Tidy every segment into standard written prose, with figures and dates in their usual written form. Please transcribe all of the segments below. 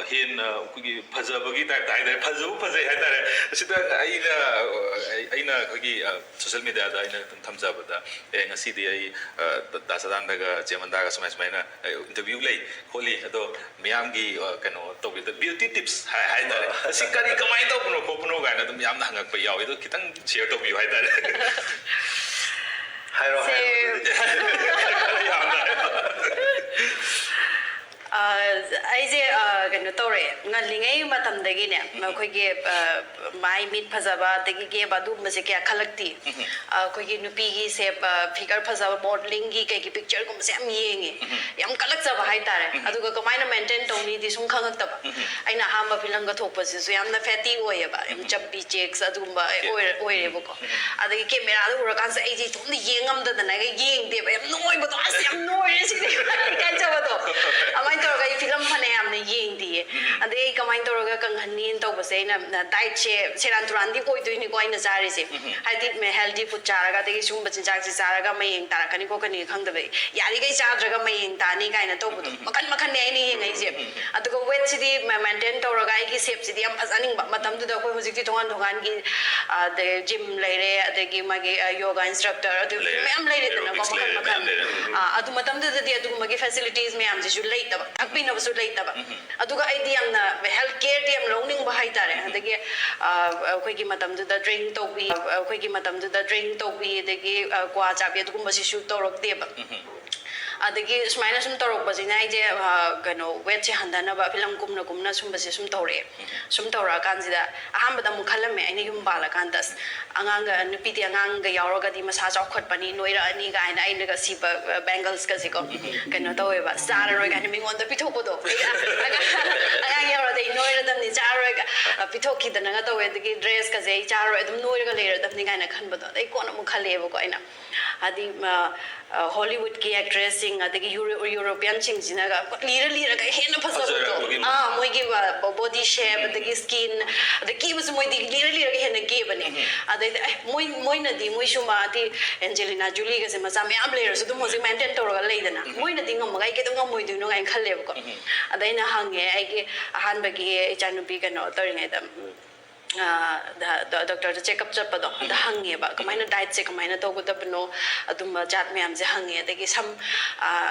ꯍꯦꯟꯅ ꯑꯩꯈꯣꯏꯒꯤ ꯐꯖꯕꯒꯤ ꯇꯥꯏꯞꯇ ꯍꯥꯏꯇꯥꯔꯦ ꯐꯖꯕ ꯐꯖꯩ ꯍꯥꯏꯇꯥꯔꯦ ꯑꯁꯤꯗ ꯑꯩꯅ ꯑꯩꯈꯣꯏꯒꯤ ꯁꯣꯁꯤꯌꯦꯜ ꯃꯤꯗꯤꯌꯥꯗ ꯑꯩꯅ ꯊꯝꯖꯕꯗ ꯉꯁꯤꯗꯤ ꯑꯩ ꯗꯥ ꯁꯗꯥꯟꯗꯒ ꯆꯦ ꯃꯟꯗꯥꯒ ꯁꯨꯃꯥꯏꯅ ꯏꯟꯇꯔꯚ꯭ꯌꯨ ꯂꯩ ꯈꯣꯠꯂꯤ ꯑꯗꯣ ꯃꯌꯥꯝꯒꯤ ꯀꯩꯅꯣ ꯇꯧꯕꯤꯗ ꯕ꯭ꯌꯨꯇꯤ ꯇꯤꯞꯁ ꯍꯥꯏꯇꯥꯔꯦ ꯑꯁꯤ ꯀꯃꯥꯏꯅ ꯇꯧꯕꯅꯣ ꯈꯣꯠꯄꯅꯣ ꯀꯥꯏꯅ ꯑꯗꯨꯝ ꯌꯥꯝꯅ ꯍꯪꯉꯛꯄ ꯌꯥꯎꯋꯤ ꯑꯗꯣ ꯈꯤꯇꯪ ꯁꯤꯌꯔ ꯇꯧꯕꯤꯌꯨ ꯍꯥꯏꯇꯥꯔꯦ 하이로 ꯑꯩꯁꯦ ꯀꯩꯅꯣ ꯇꯧꯔꯦ ꯉꯜꯂꯤꯉꯩ ꯃꯇꯝꯗꯒꯤꯅꯦ ꯑꯩꯈꯣꯏꯒꯤ ꯃꯥꯏ ꯃꯤꯠ ꯐꯖꯕ ꯑꯗꯒꯤ ꯀꯦꯕ ꯑꯗꯨꯒꯨꯝꯕꯁꯦ ꯀꯌꯥ ꯈꯜꯂꯛꯇꯤ ꯑꯩꯈꯣꯏꯒꯤ ꯅꯨꯄꯤꯒꯤꯁꯦ ꯐꯤꯒꯔ ꯐꯖꯕ ꯃꯣꯗꯦꯂꯤꯡꯒꯤ ꯀꯩꯒꯤ ꯄꯤꯛꯆꯔꯒꯨꯝꯕꯁꯦ ꯌꯥꯝ ꯌꯦꯡꯉꯦ ꯌꯥꯝ ꯀꯜꯂꯛꯆꯕ ꯍꯥꯏꯇꯥꯔꯦ ꯑꯗꯨꯒ ꯀꯃꯥꯏꯅ ꯃꯦꯟꯇꯦꯟ ꯇꯧꯅꯤꯗꯤ ꯁꯨꯝ ꯈꯪꯉꯛꯇꯕ ꯑꯩꯅ ꯑꯍꯥꯟꯕ ꯐꯤꯂꯝꯒ ꯊꯣꯛꯄꯁꯤꯁꯨ ꯌꯥꯝꯅ ꯐꯦꯇꯤ ꯑꯣꯏꯌꯦꯕ ꯌꯥꯝ ꯆꯞꯄꯤ ꯆꯦꯛꯁ ꯑꯗꯨꯒꯨꯝꯕ ꯑꯣꯏꯔꯦꯕꯀꯣ ꯑꯗꯒꯤ ꯀꯦꯃꯦꯔꯥꯗ ꯎꯔꯀꯥꯟꯁꯦ ꯑꯩꯁꯦ ꯏꯇꯣꯝꯗ ꯌꯦꯡꯉꯝꯗꯗꯅ ꯌꯦꯡꯗꯦꯕ ꯌꯥꯝ ꯅꯣꯏꯕꯗꯣ ꯑꯁ ꯌꯥꯝ ꯅꯣꯏꯔꯦ ꯁꯤꯗꯤ ꯏꯀꯥꯏꯖꯕꯗꯣ ꯑꯗꯨꯃꯥꯏꯅ ꯇꯧꯔꯒ ꯑꯩ ꯐꯤꯂꯝ ꯐꯅ ꯌꯥꯝꯅ ꯌꯦꯡꯗꯤꯌꯦ ꯑꯗꯩ ꯑꯩ ꯀꯃꯥꯏꯅ ꯇꯧꯔꯒ ꯀꯪꯍꯟꯅꯤꯅ ꯇꯧꯕꯁꯦ ꯑꯩꯅ ꯗꯥꯏꯠꯁꯦ ꯁꯦꯔꯥꯟ ꯇꯨꯔꯥꯟꯗꯤ ꯑꯣꯏꯗꯣꯏꯅꯤꯀꯣ ꯑꯩꯅ ꯆꯥꯔꯤꯁꯦ ꯍꯥꯏꯗꯤ ꯍꯦꯜꯗꯤ ꯐꯨꯗ ꯆꯥꯔꯒ ꯑꯗꯒꯤ ꯁꯤꯒꯨꯝꯕ ꯆꯤꯟꯖꯥꯛꯁꯦ ꯆꯥꯔꯒ ꯃꯌꯦꯡ ꯇꯥꯔꯛꯀꯅꯤ ꯈꯣꯠꯀꯅꯤ ꯈꯪꯗꯕ ꯌꯥꯔꯤꯈꯩ ꯆꯥꯗ꯭ꯔꯒ ꯃꯌꯦꯡ ꯇꯥꯅꯤ ꯀꯥꯏꯅ ꯇꯧꯕꯗꯣ ꯃꯈꯟ ꯃꯈꯟꯅꯦ ꯑꯩꯅ ꯌꯦꯡꯉꯛꯏꯁꯦ ꯑꯗꯨꯒ ꯋꯦꯠꯁꯤꯗꯤ ꯃꯦꯟꯇꯦꯟ ꯇꯧꯔꯒ ꯑꯩꯒꯤ ꯁꯦꯞꯁꯤꯗꯤ ꯌꯥꯝ ꯐꯖꯅꯤꯡꯕ ꯃꯇꯝꯗꯨꯗ ꯑꯩꯈꯣꯏ ꯍꯧꯖꯤꯛꯇꯤ ꯇꯣꯉꯥꯟ ꯇꯣꯉꯥꯟꯒꯤ ꯖꯤꯝ ꯂꯩꯔꯦ ꯑꯗꯒꯤ ꯃꯥꯒꯤ ꯌꯣꯒꯥ ꯏꯟꯁꯇ꯭ꯔꯛꯇꯔ ꯑꯗꯨ ꯃꯌꯥꯝ ꯂꯩꯔꯦꯗꯅꯀꯣ ꯃꯈꯟ ꯃꯈꯟ ꯑꯗꯨ ꯃꯇꯝꯗꯨꯗꯗꯤ ꯑꯗꯨꯒꯨꯝꯕꯒꯤ ꯐꯦꯁꯤꯂꯤꯇꯤꯁ ꯃꯌꯥꯝꯁꯤꯁꯨ ꯂꯩꯇꯕ ꯇꯥꯛꯄꯤꯅꯕꯁꯨ ꯂꯩꯇꯕ ꯑꯗꯨꯒ ꯑꯩꯗꯤ ꯌꯥꯝꯅ ꯍꯦꯜꯊ ꯀꯦꯌꯔꯗꯤ ꯌꯥꯝ ꯂꯧꯅꯤꯡꯕ ꯍꯥꯏꯇꯥꯔꯦ ꯑꯗꯒꯤ ꯑꯩꯈꯣꯏꯒꯤ ꯃꯇꯝꯗꯨꯗ ꯗ꯭ꯔꯤꯡ ꯇꯧꯕꯤ ꯑꯗꯒꯤ ꯀ꯭ꯋꯥ ꯆꯥꯕꯤ ꯑꯗꯨꯒꯨꯝꯕꯁꯤꯁꯨ ꯇꯧꯔꯛꯇꯦꯕ ꯑꯗꯒꯤ ꯁꯨꯃꯥꯏꯅ ꯁꯨꯝ ꯇꯧꯔꯛꯄꯁꯤꯅ ꯑꯩꯁꯦ ꯀꯩꯅꯣ ꯋꯦꯠꯁꯦ ꯍꯟꯊꯅꯕ ꯐꯤꯂꯝ ꯀꯨꯝꯅ ꯁꯨꯝꯕꯁꯦ ꯁꯨꯝ ꯇꯧꯔꯛꯑꯦ ꯁꯨꯝ ꯇꯧꯔꯛꯑꯀꯥꯟꯁꯤꯗ ꯑꯍꯥꯟꯕꯗ ꯑꯃꯨꯛ ꯈꯜꯂꯝꯃꯦ ꯑꯩꯅ ꯌꯨꯝ ꯄꯥꯜꯂꯀꯥꯟꯗ ꯑꯉꯥꯡꯒ ꯅꯨꯄꯤꯗꯤ ꯑꯉꯥꯡꯒ ꯌꯥꯎꯔꯒꯗꯤ ꯃꯁꯥ ꯆꯥꯎꯈꯠꯄꯅꯤ ꯅꯣꯏꯔꯛꯑꯅꯤ ꯀꯥꯏꯅ ꯑꯩꯅꯒ ꯁꯤꯕ ꯕꯦꯡꯒꯜꯁꯀꯁꯤꯀꯣ ꯀꯩꯅꯣ ꯇꯧꯋꯦꯕ ꯆꯥꯔꯔꯣꯏ ꯀꯥꯏꯅ ꯃꯤꯉꯣꯟꯗ ꯄꯤꯊꯣꯛꯄꯗꯣ ꯑꯉꯥꯡ ꯌꯥꯎꯔꯗꯤ ꯑꯩ ꯅꯣꯏꯔꯗꯝꯅꯤ ꯆꯥꯔꯔꯣꯏ ꯄꯤꯊꯣꯛꯈꯤꯗꯅꯒ ꯇꯧꯋꯦ ꯑꯗꯒꯤ ꯗ꯭ꯔꯦꯁꯀꯁꯦ ꯑꯩ ꯆꯥꯔꯔꯣꯏ ꯑꯗꯨꯝ ꯅꯣꯏꯔꯒ ꯂꯩꯔꯗꯝꯅꯤ ꯀꯥꯏꯅ ꯈꯟꯕꯗꯣ ꯑꯗꯩ ꯀꯣꯟꯅ ꯑꯃꯨꯛ ꯈꯜꯂꯛꯑꯦꯕꯀꯣ ꯑꯩꯅ ꯍꯥꯏꯗꯤ ꯍꯣꯂꯤꯋꯨꯗꯀꯤ ꯑꯦꯛꯇ꯭ꯔꯦꯁꯁꯤꯡ ꯑꯗꯒꯤ ꯌꯨꯔꯣꯄꯤꯌꯟꯁꯤꯡꯁꯤꯅꯒ ꯂꯤꯔꯒ ꯍꯦꯟꯅ ꯐꯖꯕꯗꯣ ꯃꯣꯏꯒꯤ ꯕꯣꯗꯤ शेप ꯑꯗꯒꯤ स्किन ꯑꯗꯒꯤ ꯀꯦꯕꯁꯨ ꯃꯣꯏꯗꯤ ꯂꯤꯔꯒ ꯍꯦꯟꯅ ꯀꯦꯕꯅꯦ ꯑꯗꯩꯗꯤ ꯃꯣꯏꯅꯗꯤ ꯃꯣꯏꯁꯨ ꯃꯥꯗꯤ ꯑꯦꯟꯖꯦꯂꯤꯅꯥ ꯖꯨꯂꯤꯒꯁꯦ ꯃꯆꯥ ꯃꯌꯥꯝ ꯂꯩꯔꯁꯨ ꯑꯗꯨꯝ ꯍꯧꯖꯤꯛ ꯃꯦꯟꯇꯦꯟ ꯇꯧꯔꯒ ꯂꯩꯗꯅ ꯃꯣꯏꯅꯗꯤ ꯉꯝꯃꯒ ꯑꯩ ꯀꯩꯗꯧ ꯉꯝꯃꯣꯏꯗꯣꯏꯅꯣ ꯀꯥꯏꯅ ꯈꯜꯂꯦꯕꯀꯣ ꯑꯗ ꯑꯩꯅ ꯍꯪꯉꯦ ꯑꯩꯒꯤ ꯑꯍꯥꯟꯕꯒꯤ ꯏꯆꯥꯅꯨꯄꯤ ꯀꯩꯅꯣ ꯇꯧꯔꯤꯉꯩꯗ ꯗꯣꯛꯇꯔꯗ ꯆꯦꯛꯑꯞ ꯆꯠꯄꯗꯣ ꯑꯗ ꯍꯪꯉꯦꯕ ꯀꯃꯥꯏꯅ ꯗꯥꯏꯠꯁꯦ ꯀꯃꯥꯏꯅ ꯇꯧꯒꯗꯕꯅꯣ ꯑꯗꯨꯝꯕ ꯖꯥꯠ ꯃꯌꯥꯝꯁꯦ ꯍꯪꯉꯦ ꯑꯗꯒꯤ ꯁꯝ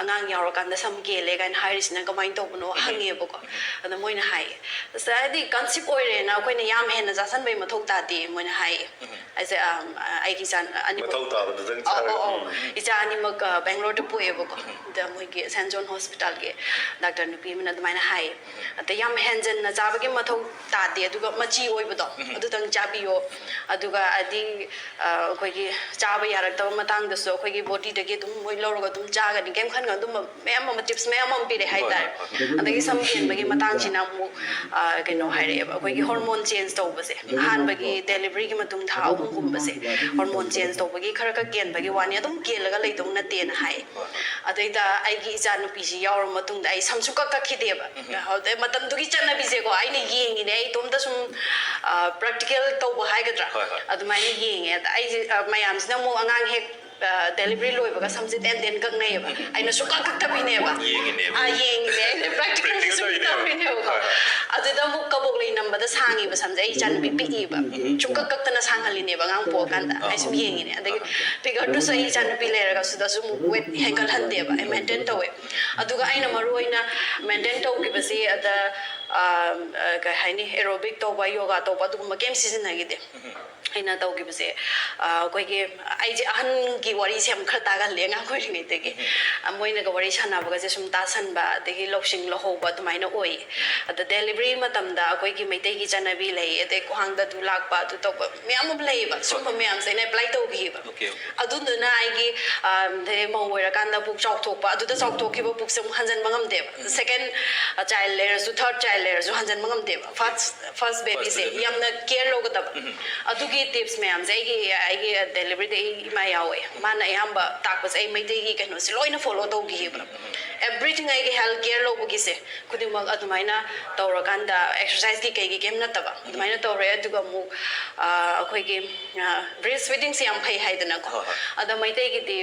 ꯑꯉꯥꯡ ꯌꯥꯎꯔꯀꯥꯟꯗ ꯁꯝ ꯀꯦꯜꯂꯦ ꯀꯥꯏꯅ ꯍꯥꯏꯔꯤꯁꯤꯅ ꯀꯃꯥꯏꯅ ꯇꯧꯕꯅꯣ ꯍꯪꯉꯦꯕꯀꯣ ꯑꯗ ꯃꯣꯏꯅ ꯍꯥꯏꯌꯦ ꯑꯁ ꯍꯥꯏꯗꯤ ꯀꯟꯁꯤꯞ ꯑꯣꯏꯔꯦꯅ ꯑꯩꯈꯣꯏꯅ ꯌꯥꯝ ꯍꯦꯟꯅ ꯆꯥꯁꯟꯕꯩ ꯃꯊꯧ ꯇꯥꯗꯦ ꯃꯣꯏꯅ ꯍꯥꯏꯌꯦ ꯑꯩꯁꯦ ꯑꯩꯒꯤ ꯏꯆꯥ ꯑꯅꯤꯃꯛ ꯃꯊꯧ ꯇꯥꯕꯗꯨꯗꯪ ꯏꯆꯥ ꯑꯅꯤꯃꯛ ꯕꯦꯡꯒ꯭ꯂꯣꯔꯗ ꯄꯣꯛꯑꯦꯕꯀꯣ ꯑꯗ ꯃꯣꯏꯒꯤ ꯁꯦꯟ ꯖꯣꯟ ꯍꯣꯁꯄꯤꯇꯥꯜꯒꯤ ꯗꯥꯛꯇꯔ ꯅꯨꯄꯤ ꯑꯃꯅ ꯑꯗꯨꯃꯥꯏꯅ ꯍꯥꯏꯌꯦ ꯑꯗ ꯌꯥꯝ ꯍꯦꯟꯖꯟꯅ ꯆꯥꯕꯒꯤ ꯃꯊꯧ ꯇꯥꯗꯦ ꯑꯗꯨꯒ ꯃꯆꯤ ꯑꯣꯏꯕꯗꯣ ꯑꯗꯨꯗꯪ ꯆꯥꯕꯤꯌꯣ ꯑꯗꯨꯒ ꯑꯗꯤ ꯑꯩꯈꯣꯏꯒꯤ ꯆꯥꯕ ꯌꯥꯔꯛꯇꯕ ꯃꯇꯥꯡꯗꯁꯨ ꯑꯩꯈꯣꯏꯒꯤ ꯕꯣꯗꯤꯗꯒꯤ ꯑꯗꯨꯝ ꯃꯣꯏ ꯂꯧꯔꯒ ꯑꯗꯨꯝ ꯆꯥꯒꯅꯤ ꯀꯩꯝ ꯈꯟꯒꯅꯨ ꯑꯗꯨꯝꯕ ꯃꯌꯥꯝ ꯑꯃ ꯇꯤꯞꯁ ꯃꯌꯥꯝ ꯑꯃ ꯄꯤꯔꯦ ꯍꯥꯏꯇꯥꯔꯦ ꯑꯗꯒꯤ ꯁꯝ ꯀꯦꯟꯕꯒꯤ ꯃꯇꯥꯡꯁꯤꯅ ꯑꯃꯨꯛ ꯀꯩꯅꯣ ꯍꯥꯏꯔꯛꯑꯦꯕ ꯑꯩꯈꯣꯏꯒꯤ ꯍꯣꯔꯃꯣꯟ ꯆꯦꯟꯖ ꯇꯧꯕꯁꯦ ꯑꯍꯥꯟꯕꯒꯤ ꯗꯦꯂꯤꯚꯔꯤꯒꯤ ꯃꯇꯨꯡ ꯊꯥ ꯑꯍꯨꯝꯒꯨꯝꯕꯁꯦ ꯍꯣꯔꯃꯣꯟ ꯆꯦꯟꯖ ꯇꯧꯕꯒꯤ ꯈꯔ ꯀꯦꯟꯕꯒꯤ ꯋꯥꯅꯤ ꯑꯗꯨꯝ ꯀꯦꯜꯂꯒ ꯂꯩꯗꯧ ꯅꯠꯇꯦꯅ ꯍꯥꯏ ꯑꯗꯩꯗ ꯑꯩꯒꯤ ꯏꯆꯥ ꯅꯨꯄꯤꯁꯤ ꯌꯥꯎꯔ ꯃꯇꯨꯡꯗ ꯑꯩ ꯁꯝꯁꯨ ꯀꯛꯈꯤꯗꯦꯕ ꯑꯗꯩ ꯃꯇꯝꯗꯨꯒꯤ ꯆꯠꯅꯕꯤꯁꯦꯀꯣ ꯑꯩꯅ ꯌꯦꯡꯉꯤꯅꯦ ꯑꯩ ꯏꯇꯣꯝꯇ ꯁꯨꯝ ꯄ꯭ꯔꯥꯛꯇꯤꯀꯦꯜ ꯇꯧꯕ ꯍꯥꯏꯒꯗ꯭ꯔꯥ ꯑꯗꯨꯃꯥꯏꯅ ꯌꯦꯡꯉꯦ ꯑꯗ ꯑꯩꯁꯦ ꯃꯌꯥꯝꯁꯤꯅ ꯑꯃꯨꯛ ꯑꯉꯥꯡ ꯍꯦꯛ ꯗꯦꯂꯤꯚꯔꯤ ꯂꯣꯏꯕꯒ ꯁꯝꯁꯦ ꯇꯦꯟ ꯀꯛꯅꯩꯌꯦꯕ ꯑꯩꯅ ꯁꯨꯡꯀꯛ ꯀꯛꯇꯕꯤꯅꯦꯕ ꯌꯦꯡꯉꯤꯅꯦ ꯑꯩꯅ ꯄ꯭ꯔꯥꯛꯇꯤꯀꯦꯜꯁꯦ ꯁꯨꯝ ꯇꯧꯔꯤꯅꯦꯕꯀꯣ ꯑꯗꯨꯗ ꯑꯃꯨꯛ ꯀꯕꯣꯛ ꯂꯩ ꯅꯝꯕꯗ ꯁꯥꯡꯉꯤꯕ ꯁꯝꯁꯦ ꯑꯩ ꯏꯆꯥꯅꯨꯄꯤ ꯄꯤꯛꯏꯕ ꯁꯨꯡꯀꯛ ꯀꯛꯇꯅ ꯁꯥꯡꯍꯜꯂꯤꯅꯦꯕ ꯑꯉꯥꯡ ꯄꯣꯛꯑꯀꯥꯟꯗ ꯑꯩ ꯁꯨꯝ ꯌꯦꯡꯉꯤꯅꯦ ꯑꯗꯒꯤ ꯐꯤꯒꯔꯗꯨꯁꯨ ꯑꯩ ꯏꯆꯥꯅꯨꯄꯤ ꯂꯩꯔꯒ ꯁꯤꯗꯁꯨ ꯑꯃꯨꯛ ꯋꯦꯠ ꯍꯦꯟꯒꯠꯍꯟꯗꯦꯕ ꯑꯩ ꯃꯦꯟꯇꯦꯟ ꯇꯧꯋꯦ ꯑꯗꯨꯒ ꯑꯩꯅ ꯃꯔꯨ ꯑꯣꯏꯅ ꯃꯦꯟꯇꯦꯟ ꯇꯧꯈꯤꯕꯁꯤ ꯑꯗ ꯀꯩ ꯍꯥꯏꯅꯤ ꯑꯦꯔꯣꯕꯤꯛ ꯇꯧꯕ ꯌꯣꯒꯥ ꯇꯧꯕ ꯑꯗꯨꯒꯨꯝꯕ ꯀꯩꯝ ꯁꯤꯖꯤꯟꯅꯈꯤꯗꯦ ꯑꯩꯅ ꯇꯧꯈꯤꯕꯁꯦ ꯑꯩꯈꯣꯏꯒꯤ ꯑꯩꯁꯦ ꯑꯍꯟꯒꯤ ꯋꯥꯔꯤꯁꯦ ꯌꯥꯝ ꯈꯔ ꯇꯥꯒꯜꯂꯦ ꯑꯉꯥꯡ ꯑꯣꯏꯔꯤꯉꯩꯗꯒꯤ ꯃꯣꯏꯅꯒ ꯋꯥꯔꯤ ꯁꯥꯟꯅꯕꯒꯁꯦ ꯁꯨꯝ ꯇꯥꯁꯟꯕ ꯑꯗꯒꯤ ꯂꯧꯁꯤꯡ ꯂꯧꯍꯧꯕ ꯑꯗꯨꯃꯥꯏꯅ ꯑꯣꯏ ꯑꯗ ꯗꯦꯂꯤꯚꯔꯤ ꯃꯇꯝꯗ ꯑꯩꯈꯣꯏꯒꯤ ꯃꯩꯇꯩꯒꯤ ꯆꯠꯅꯕꯤ ꯂꯩ ꯑꯗꯩ ꯈ꯭ꯋꯥꯡꯗ ꯑꯗꯨ ꯂꯥꯛꯄ ꯑꯗꯨ ꯇꯧꯕ ꯃꯌꯥꯝ ꯑꯃ ꯂꯩꯌꯦꯕ ꯁꯨꯝꯕ ꯃꯌꯥꯝꯁꯦ ꯑꯩꯅ ꯑꯦꯄ꯭ꯂꯥꯏ ꯇꯧꯈꯤꯕ ꯑꯗꯨꯗꯨꯅ ꯑꯩꯒꯤ ꯃꯧ ꯑꯣꯏꯔꯀꯥꯟꯗ ꯄꯨꯛ ꯆꯥꯎꯊꯣꯛꯄ ꯑꯗꯨꯗ ꯆꯥꯎꯊꯣꯛꯈꯤꯕ ꯄꯨꯛꯁꯦ ꯑꯃꯨꯛ ꯍꯟꯖꯟꯕ ꯉꯝꯗꯦꯕ ꯁꯦꯀꯦꯟ ꯆꯥꯏꯜ ꯂꯩꯔꯁꯨ ꯊꯔꯠ ꯆꯥꯏꯜ ꯂꯩꯔꯁꯨ ꯍꯟꯖꯟꯕ ꯉꯝꯗꯦꯕ ꯐꯥꯔꯁ ꯕꯦꯕꯤꯁꯦ ꯌꯥꯝꯅ ꯀꯦꯌꯔ ꯂꯧꯒꯗꯕ ꯑꯗꯨꯒꯤ ꯇꯤꯞꯁ ꯃꯌꯥꯝꯁꯦ ꯑꯩꯒꯤ ꯗꯦꯂꯤꯚꯔꯤꯗ ꯑꯩ ꯏꯃꯥ ꯌꯥꯎꯋꯦ ꯃꯥꯅ ꯑꯌꯥꯝꯕ ꯇꯥꯛꯄꯁꯦ ꯑꯩ ꯃꯩꯇꯩꯒꯤ ꯀꯩꯅꯣꯁꯦ ꯂꯣꯏꯅ ꯐꯣꯂꯣ ꯇꯧꯈꯤꯕ ꯑꯦꯚ꯭ꯔꯤꯊꯤꯡ ꯑꯩꯒꯤ ꯍꯦꯜꯊ ꯀꯦꯌꯔ ꯂꯧꯕꯒꯤꯁꯦ ꯈꯨꯗꯤꯡꯃꯛ ꯑꯗꯨꯃꯥꯏꯅ ꯇꯧꯔꯀꯥꯟꯗ ꯑꯦꯛꯁꯔꯁꯥꯏꯖꯀꯤ ꯀꯩꯒꯤ ꯀꯩꯝ ꯅꯠꯇꯕ ꯑꯗꯨꯃꯥꯏꯅ ꯇꯧꯔꯦ ꯑꯗꯨꯒ ꯑꯃꯨꯛ ꯑꯩꯈꯣꯏꯒꯤ ꯕ꯭ꯔꯦꯁ ꯐꯤꯗꯤꯡꯁꯦ ꯌꯥꯝ ꯐꯩ ꯍꯥꯏꯗꯅꯀꯣ ꯑꯗ ꯃꯩꯇꯩꯒꯤꯗꯤ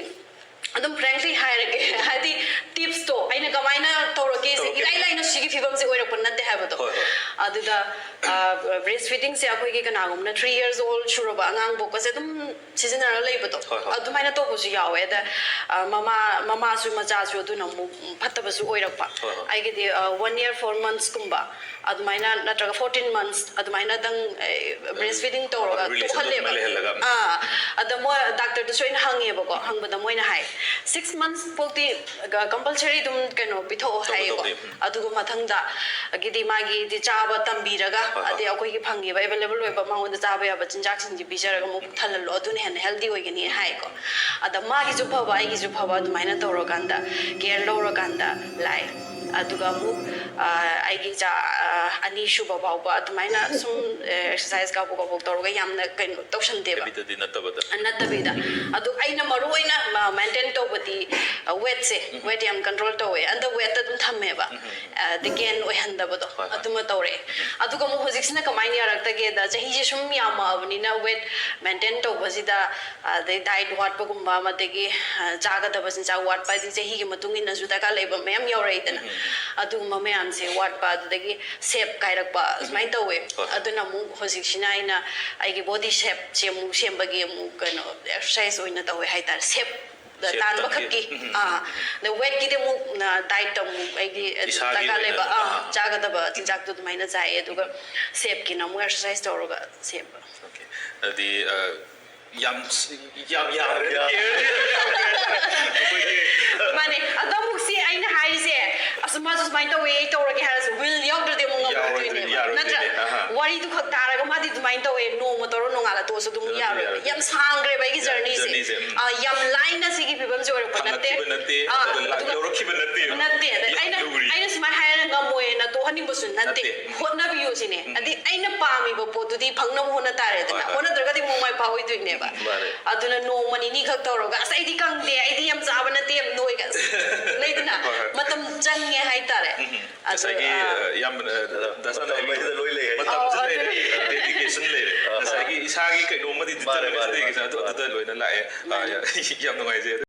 ꯑꯗꯨꯝ ꯐ꯭ꯔꯦꯡꯛꯂꯤ ꯍꯥꯏꯔꯒꯦ ꯍꯥꯏꯗꯤ ꯇꯤꯞꯁꯇꯣ ꯑꯩꯅ ꯀꯃꯥꯏꯅ ꯇꯧꯔꯒꯦꯁꯦ ꯏꯔꯥꯏ ꯂꯥꯏꯅ ꯁꯤꯒꯤ ꯐꯤꯕꯝꯁꯦ ꯑꯣꯏꯔꯛꯄ ꯅꯠꯇꯦ ꯍꯥꯏꯕ ꯍꯥꯏꯕꯗꯣ ꯑꯗꯨꯗ breastfeeding ꯁꯦ ꯑꯩꯈꯣꯏꯒꯤ ꯀꯅꯥꯒꯨꯝꯕꯅ 3 years old ꯁꯨꯔꯕ ꯑꯉꯥꯡ ꯄꯣꯛꯄꯁꯦ ꯑꯗꯨꯝ ꯁꯤꯖꯤꯟꯅꯔ ꯂꯩꯕꯗꯣ ꯑꯗꯨꯃꯥꯏꯅ ꯇꯧꯕꯁꯨ ꯌꯥꯎꯋꯦ ꯑꯗ ꯃꯃꯥꯁꯨ ꯃꯆꯥꯁꯨ ꯑꯗꯨꯅ ꯑꯃꯨꯛ ꯐꯠꯇꯕꯁꯨ ꯑꯣꯏꯔꯛꯄ ꯑꯩꯒꯤꯗꯤ 1 year 4 months ꯀꯨꯝꯕ ꯑꯗꯨꯃꯥꯏꯅ ꯅꯠꯇ꯭ꯔꯒ 14 months ꯑꯗꯨꯃꯥꯏꯅꯗꯪ breastfeeding ꯇꯧꯔꯒ ꯇꯣꯛꯍꯜꯂꯦꯕ ꯑꯗ ꯃꯣꯏ ꯗꯥꯛꯇꯔꯗꯁꯨ ꯑꯩꯅ ꯍꯪꯉꯦꯕꯀꯣ ꯍꯪꯕꯗ ꯃꯣꯏꯅ ꯍꯥꯏ 6 months ꯐꯥꯎꯗꯤ ꯀꯝꯄꯜꯁꯔꯤ ꯑꯗꯨꯝ ꯀꯩꯅꯣ ꯄꯤꯊꯣꯛꯑꯣ ꯍꯥꯏꯌꯦꯀꯣ ꯑꯗꯨꯒ ꯃꯊꯪꯗ ꯒꯤꯗꯤ ꯃꯥꯒꯤꯗꯤ ꯆꯥꯕ ꯇꯝꯕꯤꯔꯒ ꯑꯗꯩ ꯑꯩꯈꯣꯏꯒꯤ ꯐꯪꯉꯤꯕ ꯑꯦꯕꯥꯏꯂꯦꯕꯜ ꯑꯣꯏꯕ ꯃꯉꯣꯟꯗ ꯆꯥꯕ ꯌꯥꯕ ꯆꯤꯟꯖꯥꯛꯁꯤꯡꯁꯤ ꯄꯤꯖꯔꯒ ꯑꯃꯨꯛ ꯊꯜꯍꯜꯂꯣ ꯑꯗꯨꯅ ꯍꯦꯟꯅ ꯍꯦꯜꯗꯤ ꯑꯣꯏꯒꯅꯤ ꯍꯥꯏꯀꯣ ꯑꯗ ꯃꯥꯒꯤꯁꯨ ꯐꯕ ꯑꯩꯒꯤꯁꯨ ꯐꯕ ꯑꯗꯨꯃꯥꯏꯅ ꯇꯧꯔꯀꯥꯟꯗ ꯀꯦꯌꯔ ꯂꯧꯔꯀꯥꯟꯗ ꯂꯥꯛꯑꯦ ꯑꯗꯨꯒ ꯑꯃꯨꯛ ꯑꯩꯒꯤ ꯏꯆꯥ ꯑꯅꯤ ꯁꯨꯕ ꯐꯥꯎꯕ ꯑꯗꯨꯃꯥꯏꯅ ꯁꯨꯝ ꯑꯦꯛꯁꯔꯁꯥꯏꯁ ꯀꯥꯕꯣꯛ ꯀꯥꯕꯣꯛ ꯇꯧꯔꯒ ꯌꯥꯝꯅ ꯀꯩꯅꯣ ꯇꯧꯁꯟꯗꯦꯕ ꯅꯠꯇꯕꯤꯗ ꯑꯗꯨ ꯑꯩꯅ ꯃꯔꯨ ꯑꯣꯏꯅ ꯃꯦꯟꯇꯦꯟ ꯇꯧꯕꯗꯤ ꯋꯦꯠꯁꯦ ꯋꯦꯠ ꯌꯥꯝ ꯀꯟꯇ꯭ꯔꯣꯜ ꯇꯧꯋꯦ ꯑꯟꯗꯔ ꯋꯦꯠꯇ ꯑꯗꯨꯝ ꯊꯝꯃꯦꯕ ꯒꯦꯟ ꯑꯣꯏꯍꯟꯗꯕꯗꯣ ꯑꯗꯨꯃ ꯇꯧꯔꯛꯑꯦ ꯑꯗꯨꯒ ꯑꯃꯨꯛ ꯍꯧꯖꯤꯛꯁꯤꯅ ꯀꯃꯥꯏꯅ ꯌꯥꯔꯛꯇꯒꯦꯗ ꯆꯍꯤꯁꯦ ꯁꯨꯝ ꯌꯥꯝꯃꯛꯑꯕꯅꯤꯅ ꯋꯦꯠ ꯃꯦꯟꯇꯦꯟ ꯇꯧꯕꯁꯤꯗ ꯑꯗꯩ ꯗꯥꯏꯠ ꯋꯥꯠꯄꯒꯨꯝꯕ ꯑꯗꯒꯤ ꯆꯥꯒꯗꯕ ꯆꯤꯟꯖꯥꯛ ꯋꯥꯠꯄ ꯍꯥꯏꯗꯤ ꯆꯍꯤꯒꯤ ꯃꯇꯨꯡ ꯏꯟꯅꯁꯨ ꯗꯔꯀꯥꯔ ꯂꯩꯕ ꯃꯌꯥꯝ ꯌꯥꯎꯔꯛꯏꯗꯅ ꯑꯗꯨꯒꯨꯝꯕ ꯃꯌꯥꯝꯁꯦ ꯋꯥꯠꯄ ꯑꯗꯨꯗꯒꯤ ꯁꯦꯞ ꯀꯥꯏꯔꯛꯄ ꯁꯨꯃꯥꯏꯅ ꯇꯧꯋꯦ ꯑꯗꯨꯅ ꯑꯃꯨꯛ ꯍꯧꯖꯤꯛꯁꯤꯅ ꯑꯩꯅ ꯑꯩꯒꯤ ꯕꯣꯗꯤ ꯁꯦꯞꯁꯦ ꯑꯃꯨꯛ ꯁꯦꯝꯕꯒꯤ ꯑꯃꯨꯛ ꯀꯩꯅꯣ ꯑꯦꯛꯁꯔꯁꯥꯏꯁ ꯑꯣꯏꯅ ꯇꯧꯋꯦ ꯍꯥꯏꯇꯥꯔꯦ ꯁꯦꯞ ꯇꯥꯟꯕ ꯈꯛꯀꯤ ꯑꯗ ꯋꯦꯠꯀꯤꯗꯤ ꯑꯃꯨꯛ ꯗꯥꯏꯠꯇ ꯑꯃꯨꯛ ꯑꯩꯒꯤ ꯗꯔꯀꯥꯔ ꯂꯩꯕ ꯆꯥꯒꯗꯕ ꯆꯤꯟꯖꯥꯛꯇꯨ ꯑꯗꯨꯃꯥꯏꯅ ꯆꯥꯏꯌꯦ ꯑꯗꯨꯒ ꯁꯦꯞꯀꯤꯅ ꯑꯃꯨꯛ ꯑꯦꯛꯁꯔꯁꯥꯏꯁ ꯇꯧꯔꯒ ꯁꯦꯝꯕ ꯑꯗꯨꯗꯤ ꯌꯥꯝ ꯃꯥꯅꯦ ꯑꯗꯣ ꯑꯃꯨꯛꯁꯤ ꯑꯩꯅ ꯍꯥꯏꯔꯤꯁꯦ ꯑꯁ ꯃꯥꯁꯨ ꯁꯨꯃꯥꯏꯅ ꯇꯧꯋꯦ ꯑꯩ ꯇꯧꯔꯒꯦ ꯍꯥꯏꯔꯁꯨ ꯋꯤꯜ ꯌꯥꯎꯗ꯭ꯔꯗꯤ ꯑꯃꯨꯛ ꯉꯝꯃꯣꯏꯗꯣꯏꯅꯦꯕ ꯅꯠꯇ꯭ꯔ ꯋꯥꯔꯤꯗꯨ ꯈꯛ ꯇꯥꯔꯒ ꯃꯥꯗꯤ ꯑꯗꯨꯃꯥꯏꯅ ꯇꯧꯋꯦ ꯅꯣꯡꯃ ꯇꯧꯔ ꯅꯣꯡꯉꯥꯜꯂ ꯇꯣꯛꯑꯁꯨ ꯑꯗꯨꯝ ꯌꯥꯔꯣꯏꯕ ꯌꯥꯝ ꯁꯥꯡꯈ꯭ꯔꯦꯕ ꯑꯩꯒꯤ ꯖꯔꯅꯤꯁꯦ ꯌꯥꯝ ꯂꯥꯏꯅ ꯁꯤꯒꯤ ꯐꯤꯕꯝꯁꯦ ꯑꯣꯏꯔꯛꯄ ꯅꯠꯇꯦ ꯅꯠꯇꯦ ꯑꯩꯅ ꯁꯨꯃꯥꯏꯅ ꯍꯥꯏꯔꯒ ꯉꯝꯃꯣꯏꯅ ꯇꯣꯛꯍꯟꯅꯤꯡꯕꯁꯨ ꯅꯠꯇꯦ ꯍꯣꯠꯅꯕꯤꯌꯨ ꯁꯤꯅꯦ ꯑꯗꯩ ꯑꯩꯅ ꯄꯥꯝꯃꯤꯕ ꯄꯣꯠꯇꯨꯗꯤ ꯐꯪꯅꯕ ꯍꯣꯠꯅ ꯇꯥꯔꯦꯗꯅ ꯍꯣꯠꯅꯗ꯭ꯔꯒꯗꯤ ꯑꯃꯨꯛ ꯃꯥꯏ ꯄꯥꯛꯑꯣꯏꯗꯣꯏꯅꯦꯕ ꯑꯗꯨꯅ ꯅꯣꯡꯃ ꯅꯤꯅꯤ ꯈꯛ ꯇꯧꯔꯒ ꯑꯁ ꯑꯩꯗꯤ ꯀꯪꯗꯦ ꯑꯩꯗꯤ ꯌꯥꯝ ꯆꯥꯕ ꯅꯠꯇꯦ ꯌꯥꯝ ꯅꯣꯏꯒ ꯂꯩꯗꯅ ꯃꯇꯝ ꯆꯪꯉꯦ ꯍꯥꯏꯇꯥꯔꯦ ꯉꯁꯥꯏꯒꯤ ꯌꯥꯝ ꯃꯇꯝꯁꯤꯗ ꯂꯣꯏ ꯂꯩꯔꯦ ꯃꯇꯝꯁꯨ ꯂꯩꯔꯦ ꯗꯦꯗꯤꯀꯦꯁꯟ ꯂꯩꯔꯦ ꯉꯁꯥꯏꯒꯤ ꯏꯁꯥꯒꯤ ꯀꯩꯅꯣꯝꯃꯗꯤ ꯑꯗꯨꯗ ꯂꯣꯏꯅ ꯂꯥꯛꯑꯦ ꯌꯥꯝ ꯅꯨꯡꯉꯥꯏꯖꯩ